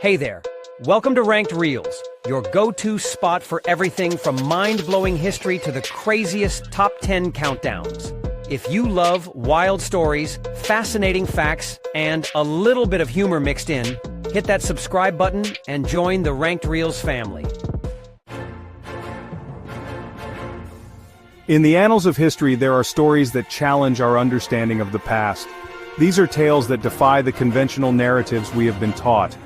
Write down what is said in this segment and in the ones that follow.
Hey there, welcome to Ranked Reels, your go-to spot for everything from mind-blowing history to the craziest top 10 countdowns. If you love wild stories, fascinating facts, and a little bit of humor mixed in, hit that subscribe button and join the Ranked Reels family. In the annals of history, there are stories that challenge our understanding of the past. These are tales that defy the conventional narratives we have been taught.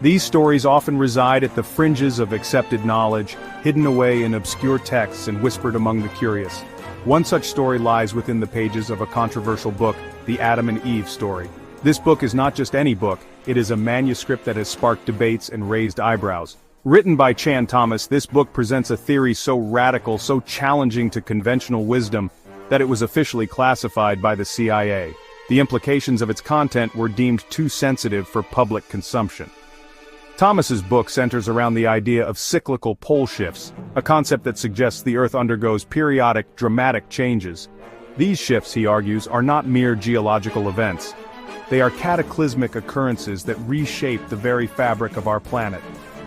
These stories often reside at the fringes of accepted knowledge, hidden away in obscure texts and whispered among the curious. One such story lies within the pages of a controversial book, the Adam and Eve story. This book is not just any book, it is a manuscript that has sparked debates and raised eyebrows. Written by Chan Thomas, this book presents a theory so radical, so challenging to conventional wisdom, that it was officially classified by the CIA. The implications of its content were deemed too sensitive for public consumption. Thomas's book centers around the idea of cyclical pole shifts, a concept that suggests the Earth undergoes periodic, dramatic changes. These shifts, he argues, are not mere geological events. They are cataclysmic occurrences that reshape the very fabric of our planet.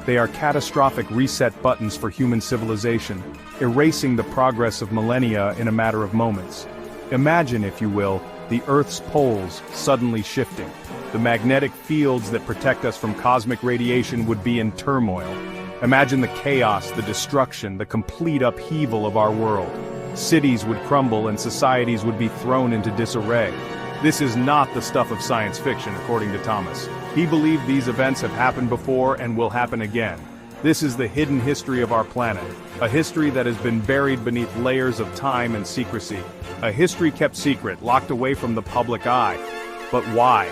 They are catastrophic reset buttons for human civilization, erasing the progress of millennia in a matter of moments. Imagine, if you will, the Earth's poles suddenly shifting. The magnetic fields that protect us from cosmic radiation would be in turmoil. Imagine the chaos, the destruction, the complete upheaval of our world. Cities would crumble and societies would be thrown into disarray. This is not the stuff of science fiction, according to Thomas. He believed these events have happened before and will happen again. This is the hidden history of our planet, a history that has been buried beneath layers of time and secrecy. A history kept secret, locked away from the public eye. But why?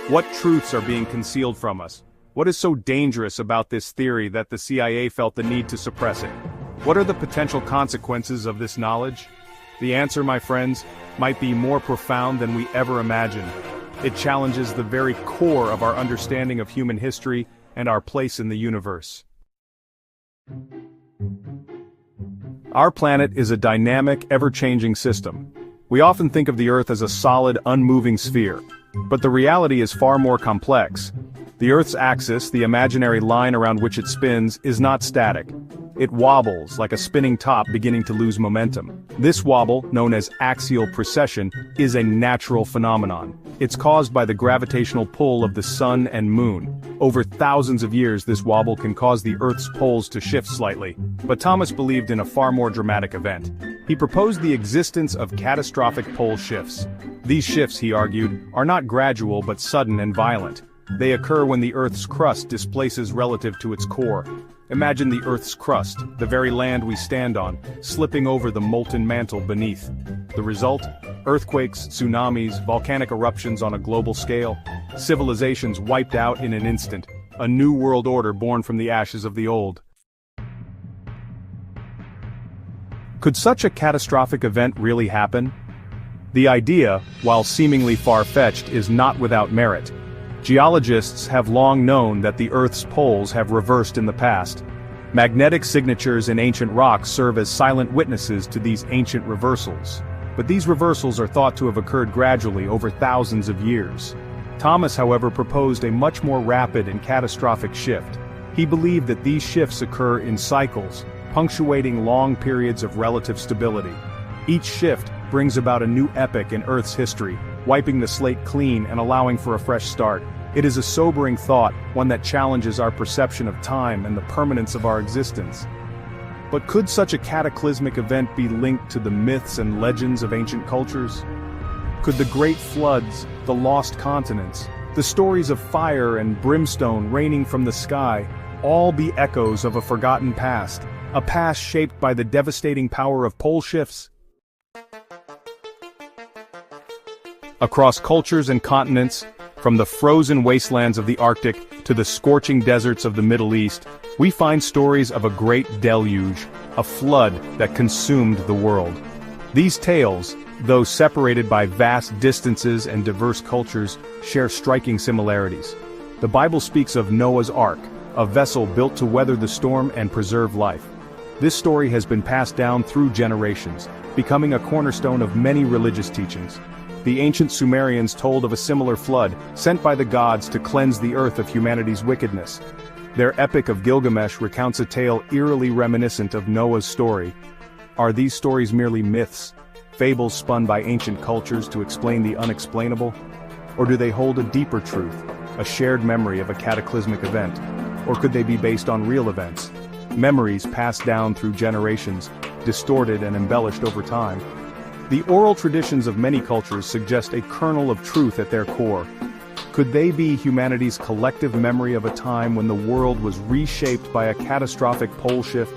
What truths are being concealed from us? What is so dangerous about this theory that the CIA felt the need to suppress it? What are the potential consequences of this knowledge? The answer, my friends, might be more profound than we ever imagined. It challenges the very core of our understanding of human history and our place in the universe. Our planet is a dynamic, ever-changing system. We often think of the Earth as a solid, unmoving sphere. But the reality is far more complex. The Earth's axis, the imaginary line around which it spins, is not static. It wobbles like a spinning top beginning to lose momentum. This wobble, known as axial precession, is a natural phenomenon. It's caused by the gravitational pull of the sun and moon. Over thousands of years, this wobble can cause the Earth's poles to shift slightly. But Thomas believed in a far more dramatic event. He proposed the existence of catastrophic pole shifts. These shifts, he argued, are not gradual but sudden and violent. They occur when the Earth's crust displaces relative to its core. Imagine the Earth's crust, the very land we stand on, slipping over the molten mantle beneath. The result? Earthquakes, tsunamis, volcanic eruptions on a global scale. Civilizations wiped out in an instant. A new world order born from the ashes of the old. Could such a catastrophic event really happen? The idea, while seemingly far-fetched, is not without merit. Geologists have long known that the Earth's poles have reversed in the past. Magnetic signatures in ancient rocks serve as silent witnesses to these ancient reversals. But these reversals are thought to have occurred gradually over thousands of years. Thomas, however, proposed a much more rapid and catastrophic shift. He believed that these shifts occur in cycles, punctuating long periods of relative stability. Each shift brings about a new epoch in Earth's history, wiping the slate clean and allowing for a fresh start. It is a sobering thought, one that challenges our perception of time and the permanence of our existence. But could such a cataclysmic event be linked to the myths and legends of ancient cultures? Could the great floods, the lost continents, the stories of fire and brimstone raining from the sky, all be echoes of a forgotten past, a past shaped by the devastating power of pole shifts? Across cultures and continents, from the frozen wastelands of the Arctic to the scorching deserts of the Middle East, we find stories of a great deluge, a flood that consumed the world. These tales, though separated by vast distances and diverse cultures, share striking similarities. The Bible speaks of Noah's Ark, a vessel built to weather the storm and preserve life. This story has been passed down through generations, becoming a cornerstone of many religious teachings. The ancient Sumerians told of a similar flood, sent by the gods to cleanse the earth of humanity's wickedness. Their Epic of Gilgamesh recounts a tale eerily reminiscent of Noah's story. Are these stories merely myths, fables spun by ancient cultures to explain the unexplainable? Or do they hold a deeper truth, a shared memory of a cataclysmic event? Or could they be based on real events? Memories passed down through generations, distorted and embellished over time. The oral traditions of many cultures suggest a kernel of truth at their core. Could they be humanity's collective memory of a time when the world was reshaped by a catastrophic pole shift?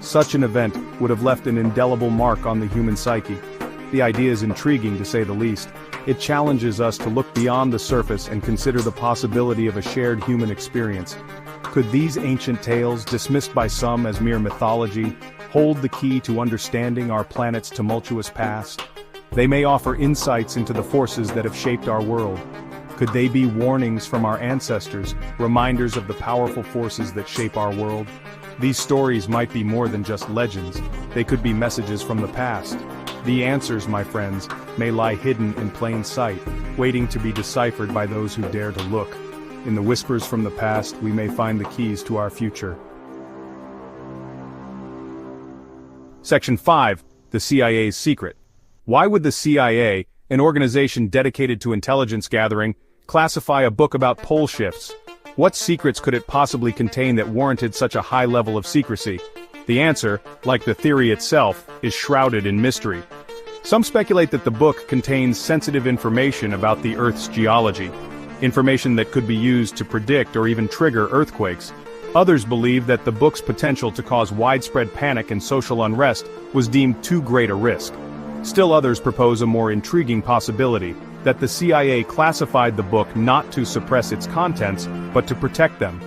Such an event would have left an indelible mark on the human psyche. The idea is intriguing to say the least. It challenges us to look beyond the surface and consider the possibility of a shared human experience. Could these ancient tales, dismissed by some as mere mythology, hold the key to understanding our planet's tumultuous past? They may offer insights into the forces that have shaped our world. Could they be warnings from our ancestors, reminders of the powerful forces that shape our world? These stories might be more than just legends. They could be messages from the past. The answers, my friends, may lie hidden in plain sight, waiting to be deciphered by those who dare to look. In the whispers from the past, we may find the keys to our future. Section 5. The CIA's secret. Why would the CIA, an organization dedicated to intelligence gathering, classify a book about pole shifts? What secrets could it possibly contain that warranted such a high level of secrecy? The answer, like the theory itself, is shrouded in mystery. Some speculate that the book contains sensitive information about the Earth's geology, information that could be used to predict or even trigger earthquakes. Others believe that the book's potential to cause widespread panic and social unrest was deemed too great a risk. Still others propose a more intriguing possibility, that the CIA classified the book not to suppress its contents, but to protect them.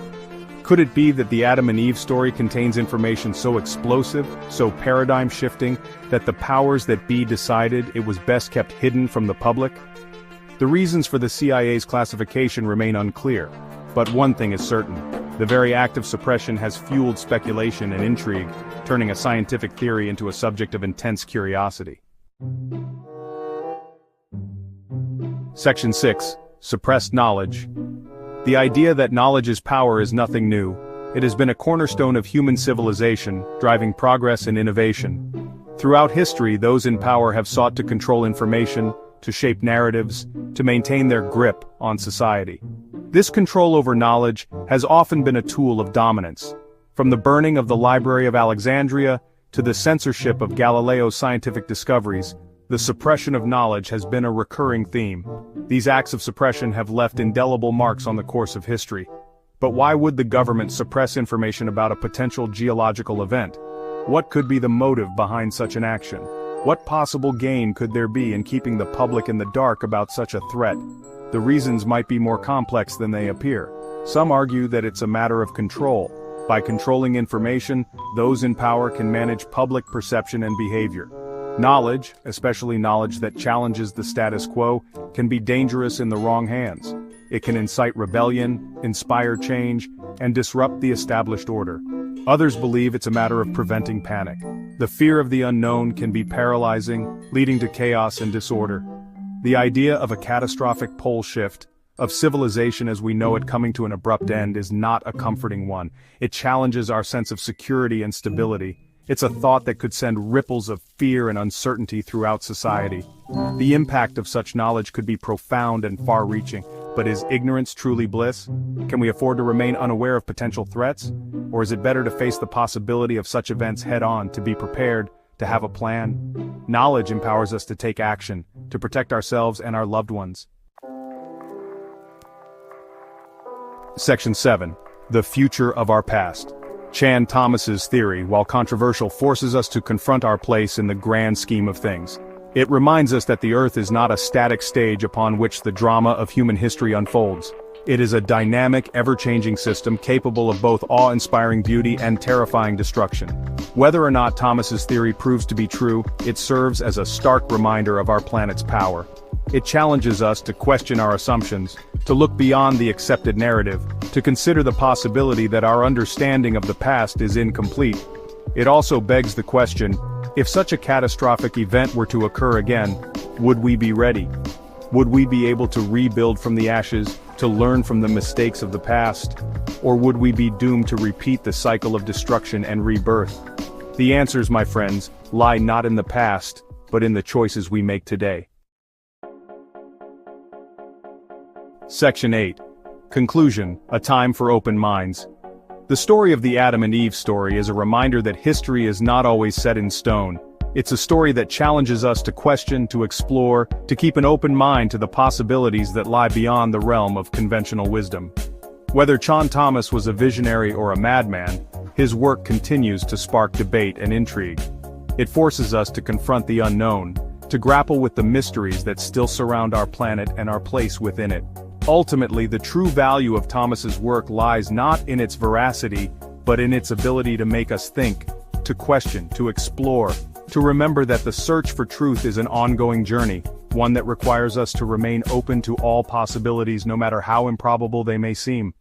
Could it be that the Adam and Eve story contains information so explosive, so paradigm-shifting, that the powers that be decided it was best kept hidden from the public? The reasons for the CIA's classification remain unclear, but one thing is certain. The very act of suppression has fueled speculation and intrigue, turning a scientific theory into a subject of intense curiosity. Section 6. Suppressed knowledge. The idea that knowledge is power is nothing new. It has been a cornerstone of human civilization, driving progress and innovation. Throughout history, those in power have sought to control information, to shape narratives, to maintain their grip on society. This control over knowledge has often been a tool of dominance. From the burning of the Library of Alexandria to the censorship of Galileo's scientific discoveries, the suppression of knowledge has been a recurring theme. These acts of suppression have left indelible marks on the course of history. But why would the government suppress information about a potential geological event? What could be the motive behind such an action? What possible gain could there be in keeping the public in the dark about such a threat? The reasons might be more complex than they appear. Some argue that it's a matter of control. By controlling information, those in power can manage public perception and behavior. Knowledge, especially knowledge that challenges the status quo, can be dangerous in the wrong hands. It can incite rebellion, inspire change, and disrupt the established order. Others believe it's a matter of preventing panic. The fear of the unknown can be paralyzing, leading to chaos and disorder. The idea of a catastrophic pole shift, of civilization as we know it coming to an abrupt end, is not a comforting one. It challenges our sense of security and stability. It's a thought that could send ripples of fear and uncertainty throughout society. The impact of such knowledge could be profound and far-reaching, but is ignorance truly bliss? Can we afford to remain unaware of potential threats? Or is it better to face the possibility of such events head-on, to be prepared, to have a plan? Knowledge empowers us to take action, to protect ourselves and our loved ones. Section 7. The future of our past. Chan Thomas's theory, while controversial, forces us to confront our place in the grand scheme of things. It reminds us that the Earth is not a static stage upon which the drama of human history unfolds. It is a dynamic, ever-changing system capable of both awe-inspiring beauty and terrifying destruction. Whether or not Thomas's theory proves to be true, it serves as a stark reminder of our planet's power. It challenges us to question our assumptions, to look beyond the accepted narrative, to consider the possibility that our understanding of the past is incomplete. It also begs the question, If such a catastrophic event were to occur again, would we be ready? Would we be able to rebuild from the ashes, to learn from the mistakes of the past? Or would we be doomed to repeat the cycle of destruction and rebirth? The answers, my friends, lie not in the past, but in the choices we make today. Section 8. Conclusion, a time for open minds. The story of the Adam and Eve story is a reminder that history is not always set in stone. It's a story that challenges us to question, to explore, to keep an open mind to the possibilities that lie beyond the realm of conventional wisdom. Whether John Thomas was a visionary or a madman, his work continues to spark debate and intrigue. It forces us to confront the unknown, to grapple with the mysteries that still surround our planet and our place within it. Ultimately, the true value of Thomas's work lies not in its veracity, but in its ability to make us think, to question, to explore, to remember that the search for truth is an ongoing journey, one that requires us to remain open to all possibilities no matter how improbable they may seem.